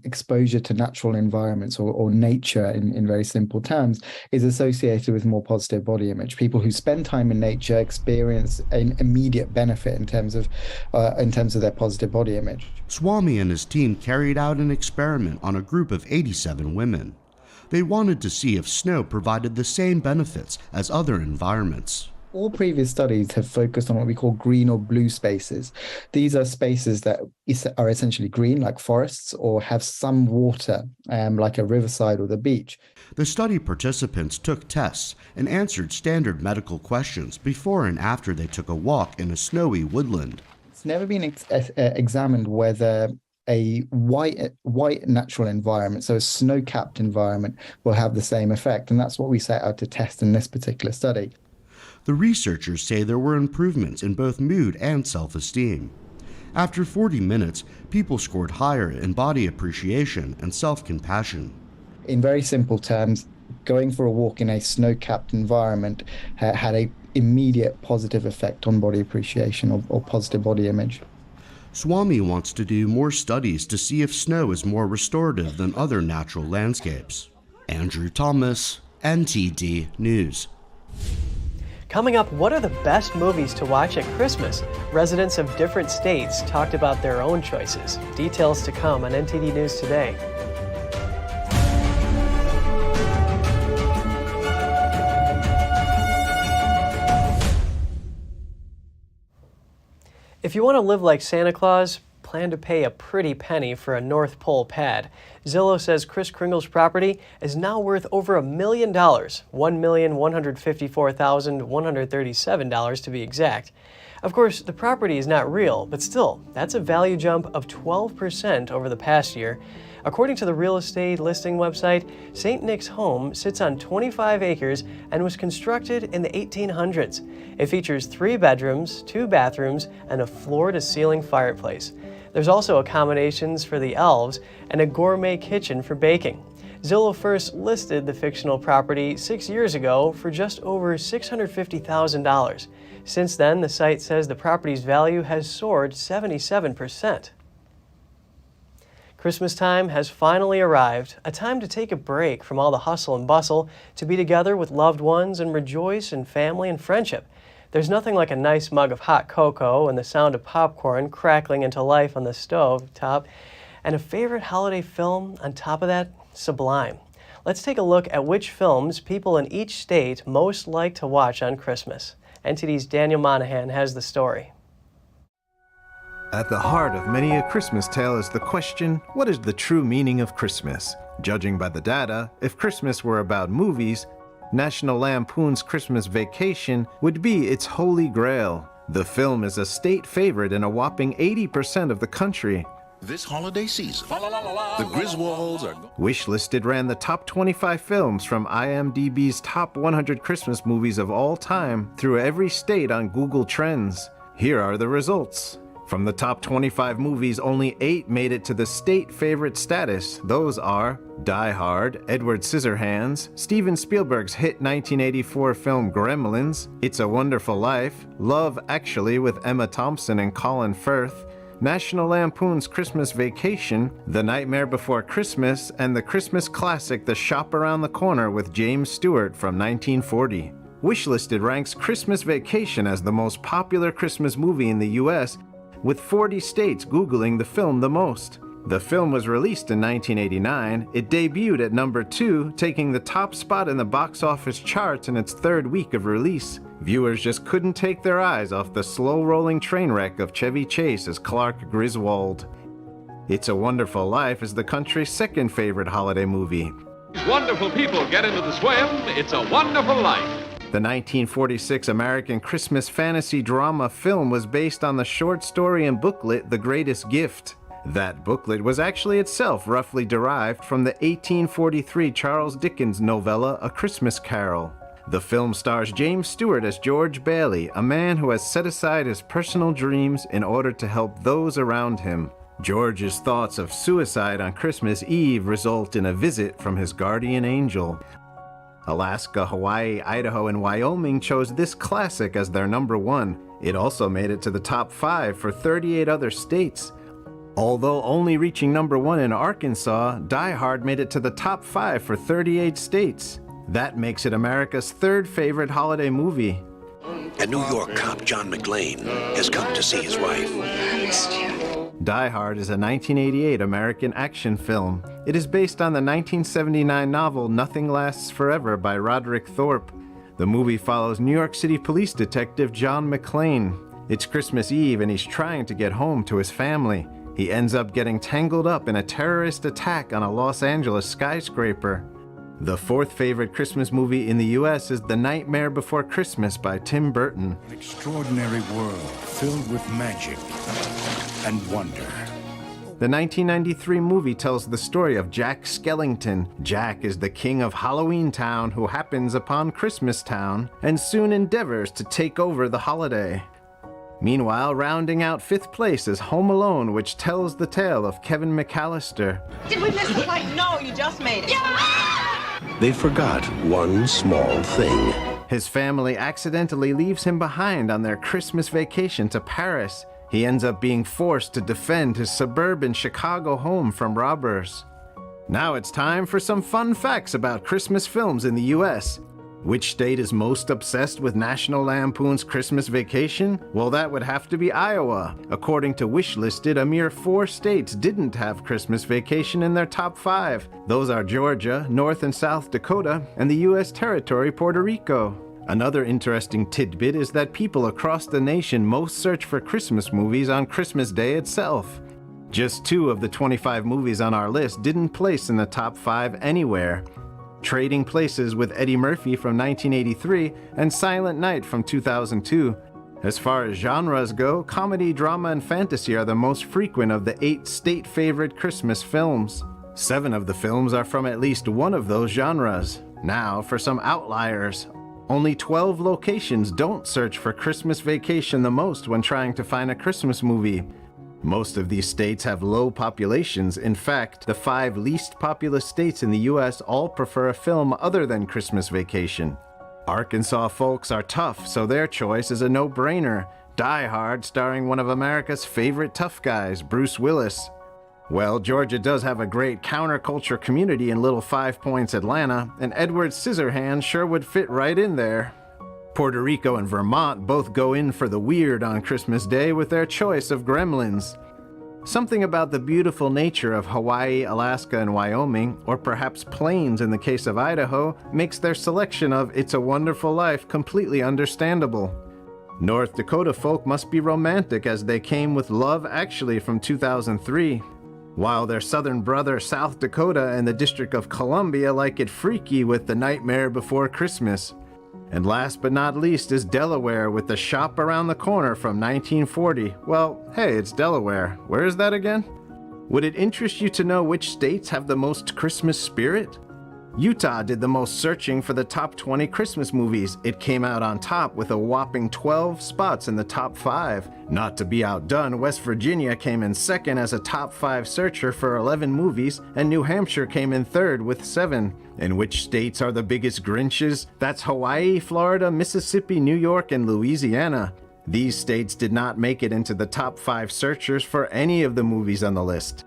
exposure to natural environments or nature in very simple terms is associated with more positive body image. People who spend time in nature experience an immediate benefit in terms of their positive body image. Swamy and his team carried out an experiment on a group of 87 women. They wanted to see if snow provided the same benefits as other environments. All previous studies have focused on what we call green or blue spaces. These are spaces that are essentially green, like forests, or have some water, like a riverside or the beach. The study participants took tests and answered standard medical questions before and after they took a walk in a snowy woodland. It's never been examined whether a white natural environment, so a snow-capped environment, will have the same effect, and that's what we set out to test in this particular study. The researchers say there were improvements in both mood and self-esteem. After 40 minutes, people scored higher in body appreciation and self-compassion. In very simple terms, going for a walk in a snow-capped environment had an immediate positive effect on body appreciation or positive body image. Swamy wants to do more studies to see if snow is more restorative than other natural landscapes. Andrew Thomas, NTD News. Coming up, what are the best movies to watch at Christmas? Residents of different states talked about their own choices. Details to come on NTD News Today. If you want to live like Santa Claus, plan to pay a pretty penny for a North Pole pad. Zillow says Kris Kringle's property is now worth over $1 million, $1,154,137 to be exact. Of course, the property is not real, but still, that's a value jump of 12% over the past year. According to the real estate listing website, St. Nick's home sits on 25 acres and was constructed in the 1800s. It features 3 bedrooms, 2 bathrooms, and a floor-to-ceiling fireplace. There's also accommodations for the elves and a gourmet kitchen for baking. Zillow first listed the fictional property 6 years ago for just over $650,000. Since then, the site says the property's value has soared 77%. Christmas time has finally arrived, a time to take a break from all the hustle and bustle, to be together with loved ones and rejoice in family and friendship. There's nothing like a nice mug of hot cocoa and the sound of popcorn crackling into life on the stove top, and a favorite holiday film on top of that, sublime. Let's take a look at which films people in each state most like to watch on Christmas. NTD's Daniel Monahan has the story. At the heart of many a Christmas tale is the question, what is the true meaning of Christmas? Judging by the data, if Christmas were about movies, National Lampoon's Christmas Vacation would be its holy grail. The film is a state favorite in a whopping 80% of the country. This holiday season, the Griswolds are... Wishlisted ran the top 25 films from IMDb's top 100 Christmas movies of all time through every state on Google Trends. Here are the results. From the top 25 movies, only 8 made it to the state favorite status. Those are Die Hard, Edward Scissorhands, Steven Spielberg's hit 1984 film Gremlins, It's a Wonderful Life, Love Actually with Emma Thompson and Colin Firth, National Lampoon's Christmas Vacation, The Nightmare Before Christmas, and the Christmas classic The Shop Around the Corner with James Stewart from 1940. Wishlisted ranks Christmas Vacation as the most popular Christmas movie in the U.S., with 40 states Googling the film the most. The film was released in 1989. It debuted at number 2, taking the top spot in the box office charts in its 3rd week of release. Viewers just couldn't take their eyes off the slow-rolling train wreck of Chevy Chase as Clark Griswold. It's a Wonderful Life is the country's 2nd favorite holiday movie. Wonderful people get into the swim. It's a wonderful life. The 1946 American Christmas fantasy drama film was based on the short story and booklet The Greatest Gift. That booklet was actually itself roughly derived from the 1843 Charles Dickens novella A Christmas Carol. The film stars James Stewart as George Bailey, a man who has set aside his personal dreams in order to help those around him. George's thoughts of suicide on Christmas Eve result in a visit from his guardian angel. Alaska, Hawaii, Idaho, and Wyoming chose this classic as their number 1. It also made it to the top 5 for 38 other states. Although only reaching number 1 in Arkansas, Die Hard made it to the top 5 for 38 states. That makes it America's 3rd favorite holiday movie. A New York cop, John McClane, has come to see his wife. I missed you. Die Hard is a 1988 American action film. It is based on the 1979 novel Nothing Lasts Forever by Roderick Thorpe. The movie follows New York City police detective John McClane. It's Christmas Eve and he's trying to get home to his family. He ends up getting tangled up in a terrorist attack on a Los Angeles skyscraper. The 4th favorite Christmas movie in the U.S. is The Nightmare Before Christmas by Tim Burton. An extraordinary world filled with magic and wonder. The 1993 movie tells the story of Jack Skellington. Jack is the king of Halloween Town who happens upon Christmas Town and soon endeavors to take over the holiday. Meanwhile, rounding out 5th place is Home Alone, which tells the tale of Kevin McAllister. Did we miss the flight? No, you just made it. They forgot one small thing. His family accidentally leaves him behind on their Christmas vacation to Paris. He ends up being forced to defend his suburban Chicago home from robbers. Now it's time for some fun facts about Christmas films in the U.S. Which state is most obsessed with National Lampoon's Christmas Vacation? Well, that would have to be Iowa. According to Wishlisted, a mere 4 states didn't have Christmas Vacation in their top 5. Those are Georgia, North and South Dakota, and the U.S. territory Puerto Rico. Another interesting tidbit is that people across the nation most search for Christmas movies on Christmas Day itself. Just 2 of the 25 movies on our list didn't place in the top 5 anywhere. Trading Places with Eddie Murphy from 1983 and Silent Night from 2002. As far as genres go, comedy, drama, and fantasy are the most frequent of the 8 state-favorite Christmas films. 7 of the films are from at least one of those genres. Now for some outliers. Only 12 locations don't search for Christmas Vacation the most when trying to find a Christmas movie. Most of these states have low populations. In fact, the 5 least populous states in the U.S. all prefer a film other than Christmas Vacation. Arkansas folks are tough, so their choice is a no-brainer. Die Hard, starring one of America's favorite tough guys, Bruce Willis. Well, Georgia does have a great counterculture community in Little 5 Points, Atlanta, and Edward Scissorhands sure would fit right in there. Puerto Rico and Vermont both go in for the weird on Christmas Day with their choice of Gremlins. Something about the beautiful nature of Hawaii, Alaska, and Wyoming, or perhaps plains in the case of Idaho, makes their selection of It's a Wonderful Life completely understandable. North Dakota folk must be romantic as they came with Love Actually from 2003, while their southern brother South Dakota and the District of Columbia like it freaky with The Nightmare Before Christmas. And last but not least is Delaware with The Shop Around the Corner from 1940. Well, hey, it's Delaware. Where is that again? Would it interest you to know which states have the most Christmas spirit? Utah did the most searching for the top 20 Christmas movies. It came out on top with a whopping 12 spots in the top 5. Not to be outdone, West Virginia came in second as a top 5 searcher for 11 movies, and New Hampshire came in third with 7. And which states are the biggest Grinches? That's Hawaii, Florida, Mississippi, New York, and Louisiana. These states did not make it into the top 5 searchers for any of the movies on the list.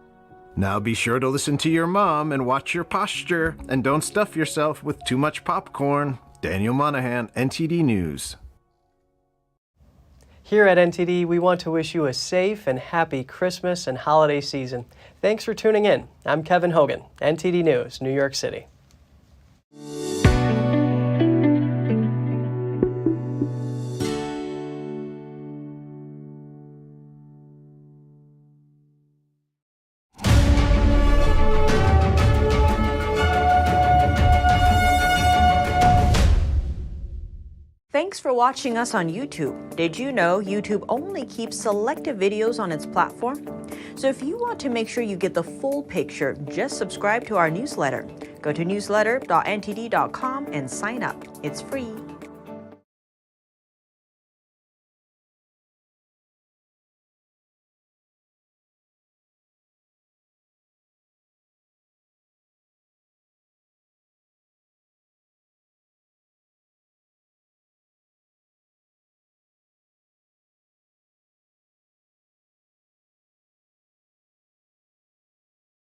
Now be sure to listen to your mom and watch your posture, and don't stuff yourself with too much popcorn. Daniel Monahan, NTD News. Here at NTD, we want to wish you a safe and happy Christmas and holiday season. Thanks for tuning in. I'm Kevin Hogan, NTD News, New York City. Thanks for watching us on YouTube. Did you know YouTube only keeps selective videos on its platform? So if you want to make sure you get the full picture, just subscribe to our newsletter. Go to newsletter.ntd.com and sign up. It's free.